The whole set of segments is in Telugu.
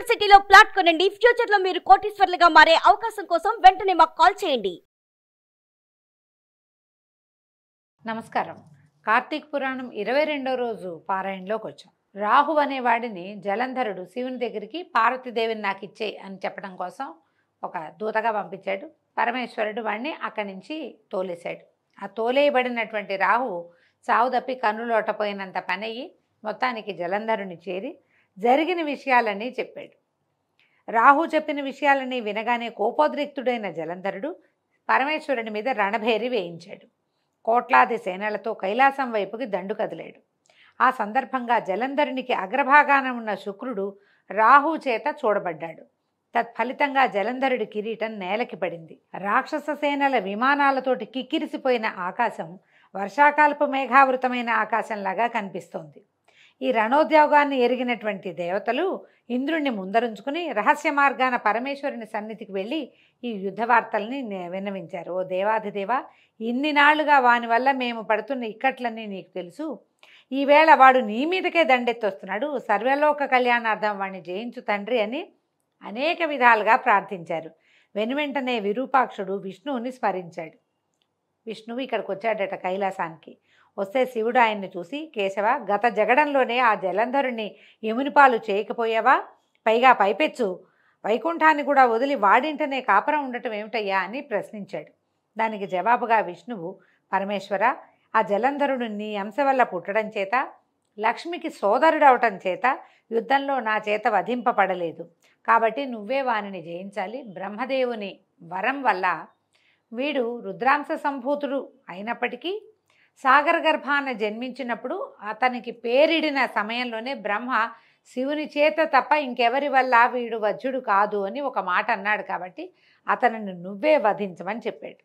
సిటీలో ప్లాట్ కొనండి. ఫ్యూచర్ లో మీరు కోటీశ్వర్లుగా మారే అవకాశం కోసం వెంటనే మాకు కాల్ చేయండి. నమస్కారం. కార్తీక పురాణం 22వ రోజు పారాయణలోకి వచ్చాం. రాహు అనేవాడిని జలంధరుడు శివుని దగ్గరికి పార్వతీదేవిని నాకు ఇచ్చేయి అని చెప్పడం కోసం ఒక దూతగా పంపించాడు. పరమేశ్వరుడు వాడిని అక్కడి నుంచి తోలేశాడు. ఆ తోలేయబడినటువంటి రాహువు సావు తప్పి కన్నులోటపోయినంత పనయ్యి మొత్తానికి జలంధరుని చేరి జరిగిన విషయాలన్నీ చెప్పాడు. రాహు చెప్పిన విషయాలన్నీ వినగానే కోపోద్రిక్తుడైన జలంధరుడు పరమేశ్వరుని మీద రణభేరి వేయించాడు. కోట్లాది సేనలతో కైలాసం వైపుకి దండు కదిలాడు. ఆ సందర్భంగా జలంధరునికి అగ్రభాగాన ఉన్న శుక్రుడు రాహు చేత చూడబడ్డాడు. తత్ఫలితంగా జలంధరుడి కిరీటం నేలకి పడింది. రాక్షస సేనల విమానాలతోటి కిక్కిరిసిపోయిన ఆకాశం వర్షాకాలపు మేఘావృతమైన ఆకాశంలాగా కనిపిస్తోంది. ఈ రణోద్యోగాన్ని ఎరిగినటువంటి దేవతలు ఇంద్రుణ్ణి ముందరుంచుకుని రహస్య మార్గాన పరమేశ్వరుని సన్నిధికి వెళ్ళి ఈ యుద్ధ వార్తల్ని విన్నవించారు. ఓ దేవాధిదేవ, ఇన్ని నాళ్లుగా వాని వల్ల మేము పడుతున్న ఇక్కట్లన్నీ నీకు తెలుసు. ఈవేళ వాడు నీ మీదకే దండెత్తొస్తున్నాడు. సర్వలోక కళ్యాణార్థం వాడిని జయించు తండ్రి అని అనేక విధాలుగా ప్రార్థించారు. వెనువెంటనే విరూపాక్షుడు విష్ణువుని స్మరించాడు. విష్ణువు ఇక్కడికి వచ్చాడట కైలాసానికి. వస్తే శివుడు ఆయన్ని చూసి, కేశవ, గత జగడంలోనే ఆ జలంధరుణ్ణి యమునిపాలు చేయకపోయావా? పైగా పైపెచ్చు వైకుంఠాన్ని కూడా వదిలి వాడింటనే కాపురం ఉండటం ఏమిటయ్యా అని ప్రశ్నించాడు. దానికి జవాబుగా విష్ణువు, పరమేశ్వర, ఆ జలంధరుడు నీ అంశ వల్ల పుట్టడం చేత, లక్ష్మికి సోదరుడవటం చేత యుద్ధంలో నా చేత వధింపబడలేదు. కాబట్టి నువ్వే వానిని జయించాలి. బ్రహ్మదేవుని వరం వల్ల వీడు రుద్రాంశ సంభూతుడు అయినప్పటికీ సాగర గర్భాన జన్మించినప్పుడు అతనికి పేరిడిన సమయంలోనే బ్రహ్మ శివుని చేత తప్ప ఇంకెవరి వల్ల వీడు వజ్రుడు కాదు అని ఒక మాట అన్నాడు. కాబట్టి అతనిని నువ్వే వధించమని చెప్పాడు.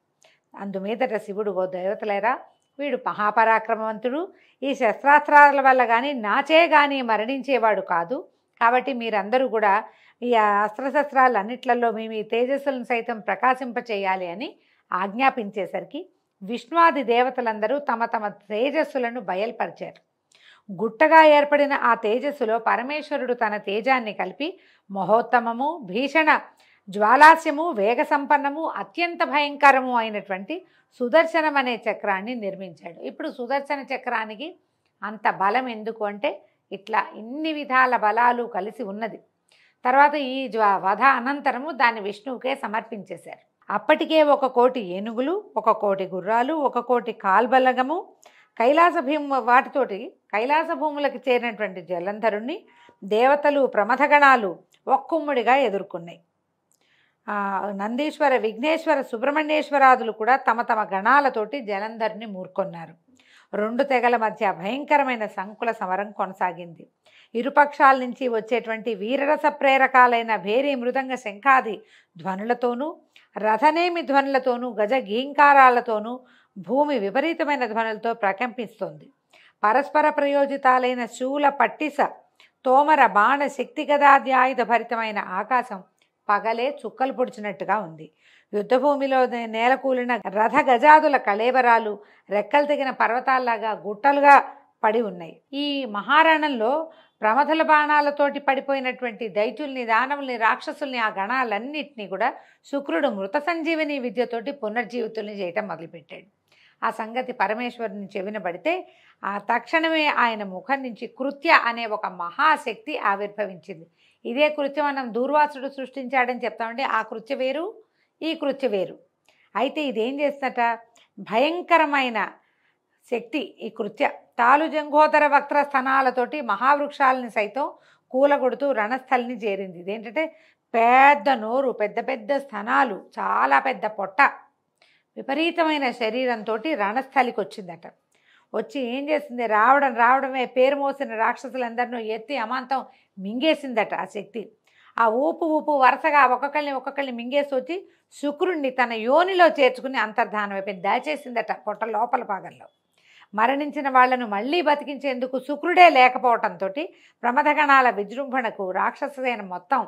అందుమీదట శివుడు, ఓ దేవతలేరా, వీడు మహాపరాక్రమవంతుడు. ఈ శస్త్రాస్త్రాల వల్ల కానీ నాచే కానీ మరణించేవాడు కాదు. కాబట్టి మీరందరూ కూడా ఈ అస్త్రశస్త్రాలన్నిట్లలో మీ తేజస్సులను సైతం ప్రకాశింపచేయాలి అని ఆజ్ఞాపించేసరికి విష్ణువాది దేవతలందరూ తమ తమ తేజస్సులను బయల్పరిచారు. గుట్టగా ఏర్పడిన ఆ తేజస్సులో పరమేశ్వరుడు తన తేజాన్ని కలిపి మహోత్తమము, భీషణ జ్వాలాస్యము, వేగ సంపన్నము, అత్యంత భయంకరము అయినటువంటి సుదర్శనం అనే చక్రాన్ని నిర్మించాడు. ఇప్పుడు సుదర్శన చక్రానికి అంత బలం ఎందుకు అంటే ఇట్లా ఇన్ని విధాల బలాలు కలిసి ఉన్నది. తర్వాత ఈ వధ అనంతరము దాన్ని విష్ణువుకే సమర్పించేశారు. అప్పటికే 1,000,000 ఏనుగులు, 1,000,000 గుర్రాలు, 1,000,000 కాల్బలగము, కైలాస భూములకు చేరినటువంటి జలంధరుణ్ణి దేవతలు, ప్రమథగణాలు ఒక్కుమ్ముడిగా ఎదుర్కొన్నాయి. నందీశ్వర, విఘ్నేశ్వర, సుబ్రహ్మణ్యేశ్వరాదులు కూడా తమ తమ గణాలతోటి జలంధరుని మూర్కొన్నారు. 2 తెగల మధ్య భయంకరమైన సంకుల సమరం కొనసాగింది. ఇరుపక్షాల నుంచి వచ్చేటువంటి వీరరస ప్రేరకాలైన భేరీ, మృదంగ, శంఖాది ధ్వనులతోనూ, రథనేమి ధ్వనులతోనూ, గజ గీంకారాలతోనూ భూమి విపరీతమైన ధ్వనులతో ప్రకంపిస్తోంది. పరస్పర ప్రయోజితాలైన శూల, పట్టిస, తోమర, బాణ, శక్తి గదాద్యాయుధ భరితమైన ఆకాశం పగలే చుక్కలు పొడిచినట్టుగా ఉంది. యుద్ధభూమిలో నేలకూలిన రథ గజాదుల కళేబరాలు రెక్కలు తెగిన పర్వతాల్లాగా గుట్టలుగా పడి ఉన్నాయి. ఈ మహారణంలో ప్రమథల బాణాలతోటి పడిపోయినటువంటి దైత్యుల్ని, దానవుల్ని, రాక్షసుల్ని, ఆ గణాలన్నింటినీ కూడా శుక్రుడు మృత సంజీవని విద్యతోటి పునర్జీవితుల్ని చేయటం మొదలుపెట్టాడు. ఆ సంగతి పరమేశ్వరుని చెవిన పడితే ఆ తక్షణమే ఆయన ముఖం నుంచి కృత్య అనే ఒక మహాశక్తి ఆవిర్భవించింది. ఇదే కృత్యం మనం దూర్వాసుడు సృష్టించాడని చెప్తామంటే ఆ కృత్య వేరు, ఈ కృత్య వేరు. అయితే ఇదేం చేస్తట, భయంకరమైన శక్తి ఈ కృత్య. తాలు జంఘోదర వక్ర స్థనాలతోటి మహావృక్షాలని సైతం కూలగొడుతూ రణస్థలిని చేరింది. ఇదేంటంటే పెద్ద నోరు, పెద్ద పెద్ద స్థనాలు, చాలా పెద్ద పొట్ట, విపరీతమైన శరీరంతో రణస్థలికి వచ్చిందట. వచ్చి ఏం చేసింది, రావడమే పేరు మోసిన రాక్షసులందరినూ ఎత్తి అమాంతం మింగేసిందట ఆ శక్తి. ఆ ఊపు వరుసగా ఒక్కొక్కరిని మింగేసి వచ్చి శుక్రుణ్ణి తన యోనిలో చేర్చుకుని అంతర్ధానం అయిపోయింది, దాచేసిందట పొట్ట లోపల భాగంలో. మరణించిన వాళ్లను మళ్ళీ బతికించేందుకు శుక్రుడే లేకపోవటంతో ప్రమథగణాల విజృంభణకు రాక్షససేన మొత్తం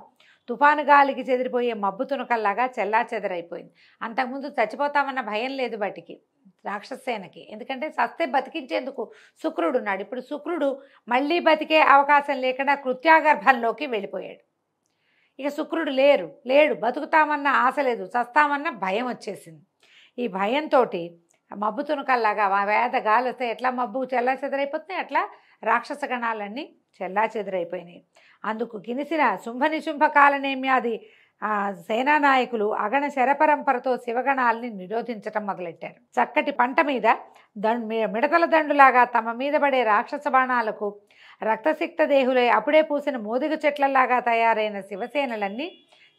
తుఫాను గాలికి చెదిరిపోయే మబ్బు తునకల్లాగా చెల్లాచెదరైపోయింది. అంతకుముందు చచ్చిపోతామన్న భయం లేదు వాటికి, రాక్షసేనకి. ఎందుకంటే సస్తే బతికించేందుకు శుక్రుడు ఉన్నాడు. ఇప్పుడు శుక్రుడు మళ్ళీ బతికే అవకాశం లేకుండా కృత్యాగర్భంలోకి వెళ్ళిపోయాడు. ఇక శుక్రుడు లేడు, బతుకుతామన్న ఆశ లేదు, చస్తామన్న భయం వచ్చేసింది. ఈ భయంతో మబ్బు తునకల్లాగా వేద గాలి వస్తే ఎట్లా మబ్బు చెల్లా చెదరైపోతున్నాయి, అట్లా రాక్షస గణాలన్నీ చెల్లా చెదరైపోయినాయి. అందుకు కినిసిన శుంభనిశుంభ కాలనేమ్యాది సేనానాయకులు అగణ శరపరంపరతో శివగణాలని నిరోధించటం మొదలెట్టారు. చక్కటి పంట మీద మిడతల దండులాగా తమ మీద పడే రాక్షస బాణాలకు రక్తసిక్త దేహులై అప్పుడే పూసిన మోదిగ చెట్లలాగా తయారైన శివసేనలన్నీ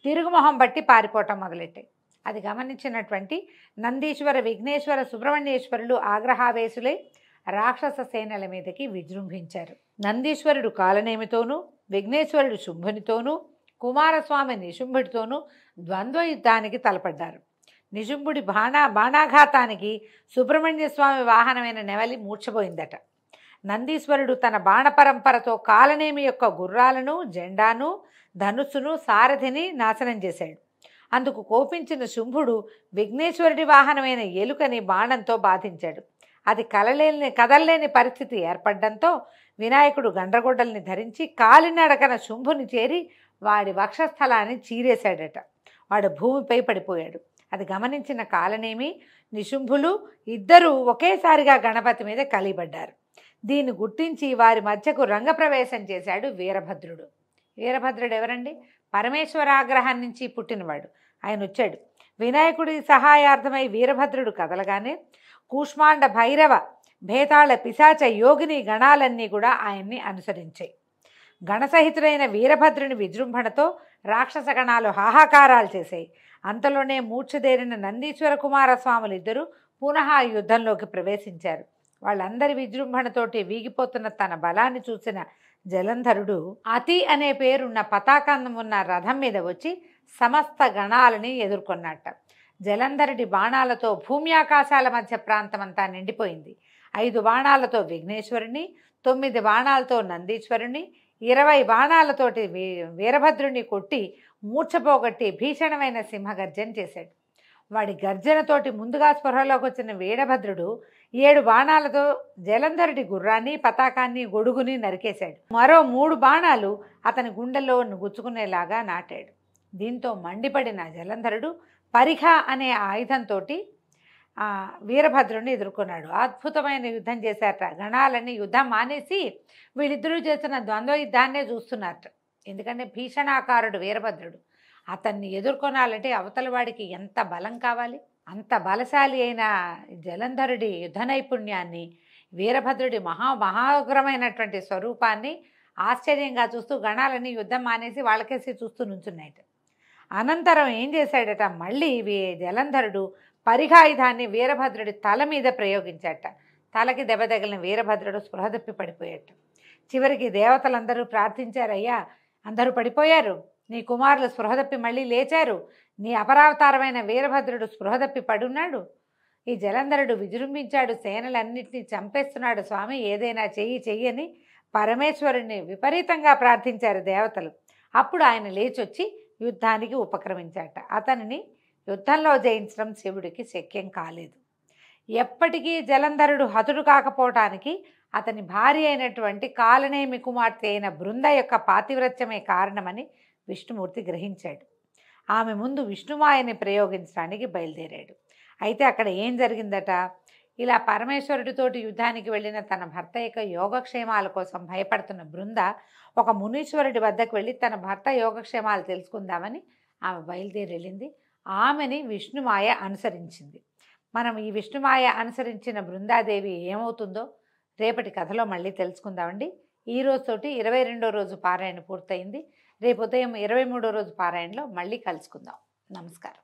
తిరుగుమొహం బట్టి పారిపోవటం మొదలెట్టాయి. అది గమనించినటువంటి నందీశ్వర, విఘ్నేశ్వర, సుబ్రహ్మణ్యేశ్వరులు ఆగ్రహావేశులై రాక్షస సేనల మీదకి విజృంభించారు. నందీశ్వరుడు కాలనేమితోనూ, విఘ్నేశ్వరుడు శుంభునితోనూ, కుమారస్వామి నిశుంభుడితోనూ ద్వంద్వ యుద్ధానికి తలపడ్డారు. నిశుంభుడి బాణాఘాతానికి సుబ్రహ్మణ్య స్వామి వాహనమైన నెవలి మూర్ఛపోయిందట. నందీశ్వరుడు తన బాణపరంపరతో కాలనేమి యొక్క గుర్రాలను, జెండాను, ధనుస్సును, సారథిని నాశనం చేశాడు. అందుకు కోపించిన శుంభుడు విఘ్నేశ్వరుడి వాహనమైన ఎలుకని బాణంతో బాధించాడు. అది కదలలేని పరిస్థితి ఏర్పడడంతో వినాయకుడు గండ్రగొడ్డల్ని ధరించి కాలినడకన శుంభుని చేరి వాడి వక్షస్థలాన్ని చీరేశాడట. వాడు భూమిపై పడిపోయాడు. అది గమనించిన కాలనేమి, నిశుంభులు ఇద్దరూ ఒకేసారిగా గణపతి మీద కలిబడ్డారు. దీన్ని గుర్తించి వారి మధ్యకు రంగప్రవేశం చేశాడు వీరభద్రుడు. వీరభద్రుడు ఎవరండి? పరమేశ్వరాగ్రహం నుంచి పుట్టినవాడు. ఆయన వచ్చాడు. వినాయకుడి సహాయార్థమై వీరభద్రుడు కదలగానే కూష్మాండ, భైరవ, భేతాళ, పిశాచ, యోగిని గణాలన్నీ కూడా ఆయన్ని అనుసరించాయి. గణసహితుడైన వీరభద్రుని విజృంభణతో రాక్షస గణాలు హాహాకారాలు చేశాయి. అంతలోనే మూర్ఛదేరిన నందీశ్వర కుమారస్వాములు ఇద్దరు పునః యుద్ధంలోకి ప్రవేశించారు. వాళ్ళందరి విజృంభణతోటి వీగిపోతున్న తన బలాన్ని చూసిన జలంధరుడు అతి అనే పేరున్న పతాకం ఉన్న రథం మీద వచ్చి సమస్త గణాలని ఎదుర్కొన్నట్ట. జలంధరుడి బాణాలతో భూమి ఆకాశాల మధ్య ప్రాంతమంతా నిండిపోయింది. 5 బాణాలతో విఘ్నేశ్వరుని, 9 బాణాలతో నందీశ్వరుని, 20 బాణాలతోటి వీరభద్రుని కొట్టి మూర్ఛపోగొట్టి భీషణమైన సింహగర్జన చేశాడు. వాడి గర్జనతోటి ముందుగా స్పృహలోకి వచ్చిన వీరభద్రుడు 7 బాణాలతో జలంధరుడి గుర్రాన్ని, పతాకాన్ని, గొడుగుని నరికేశాడు. మరో 3 బాణాలు అతని గుండెల్లో గుచ్చుకునేలాగా నాటాడు. దీంతో మండిపడిన జలంధరుడు పరిఖ అనే ఆయుధంతో వీరభద్రుడిని ఎదుర్కొన్నాడు. అద్భుతమైన యుద్ధం చేశారట. గణాలన్నీ యుద్ధం మానేసి వీళ్ళిద్దరూ చేసిన ద్వంద్వ యుద్ధాన్నే చూస్తున్నారట. ఎందుకంటే భీషణాకారుడు వీరభద్రుడు. అతన్ని ఎదుర్కొనాలంటే అవతల వాడికి ఎంత బలం కావాలి? అంత బలశాలి అయిన జలంధరుడి యుద్ధ నైపుణ్యాన్ని, వీరభద్రుడి మహాగ్రమైనటువంటి స్వరూపాన్ని ఆశ్చర్యంగా చూస్తూ గణాలన్నీ యుద్ధం మానేసి వాళ్ళకేసి చూస్తూ నుంచున్నాయట. అనంతరం ఏం చేశాడట, మళ్ళీ జలంధరుడు పరిఘాయుధాన్ని వీరభద్రుడి తల మీద ప్రయోగించాట. తలకి దెబ్బ తగిలిన వీరభద్రుడు స్పృహ తప్పి పడిపోయాట. చివరికి దేవతలందరూ ప్రార్థించారయ్యా, అందరూ పడిపోయారు, నీ కుమారులు స్పృహ తప్పి మళ్ళీ లేచారు, నీ అపరావతారమైన వీరభద్రుడు స్పృహ తప్పి పడున్నాడు, ఈ జలంధరుడు విజృంభించాడు, సేనలన్నింటినీ చంపేస్తున్నాడు, స్వామి ఏదైనా చెయ్యని పరమేశ్వరుణ్ణి విపరీతంగా ప్రార్థించారు దేవతలు. అప్పుడు ఆయన లేచొచ్చి యుద్ధానికి ఉపక్రమించాట. అతనిని యుద్ధంలో జయించడం శివుడికి శక్యం కాలేదు. ఎప్పటికీ జలంధరుడు హతుడు కాకపోవటానికి అతని భార్య అయినటువంటి కాలనేమి కుమార్తె అయిన బృంద యొక్క పాతివ్రత్యమే కారణమని విష్ణుమూర్తి గ్రహించాడు. ఆమె ముందు విష్ణుమాయని ప్రయోగించడానికి బయలుదేరాడు. అయితే అక్కడ ఏం జరిగిందట, ఇలా పరమేశ్వరుడితోటి యుద్ధానికి వెళ్ళిన తన భర్త యొక్క యోగక్షేమాల కోసం భయపడుతున్న బృంద ఒక మునీశ్వరుడి వద్దకు వెళ్ళి తన భర్త యోగక్షేమాలు తెలుసుకుందామని ఆమె బయలుదేరి వెళ్ళింది. ఆమెని విష్ణుమాయ అనుసరించింది. మనం ఈ విష్ణుమాయ అనుసరించిన బృందాదేవి ఏమవుతుందో రేపటి కథలో మళ్ళీ తెలుసుకుందామండి. ఈ రోజుతోటి 22వ రోజు పారాయణ పూర్తయింది. రేపు ఉదయం 23వ రోజు పారాయణలో మళ్ళీ కలుసుకుందాం. నమస్కారం.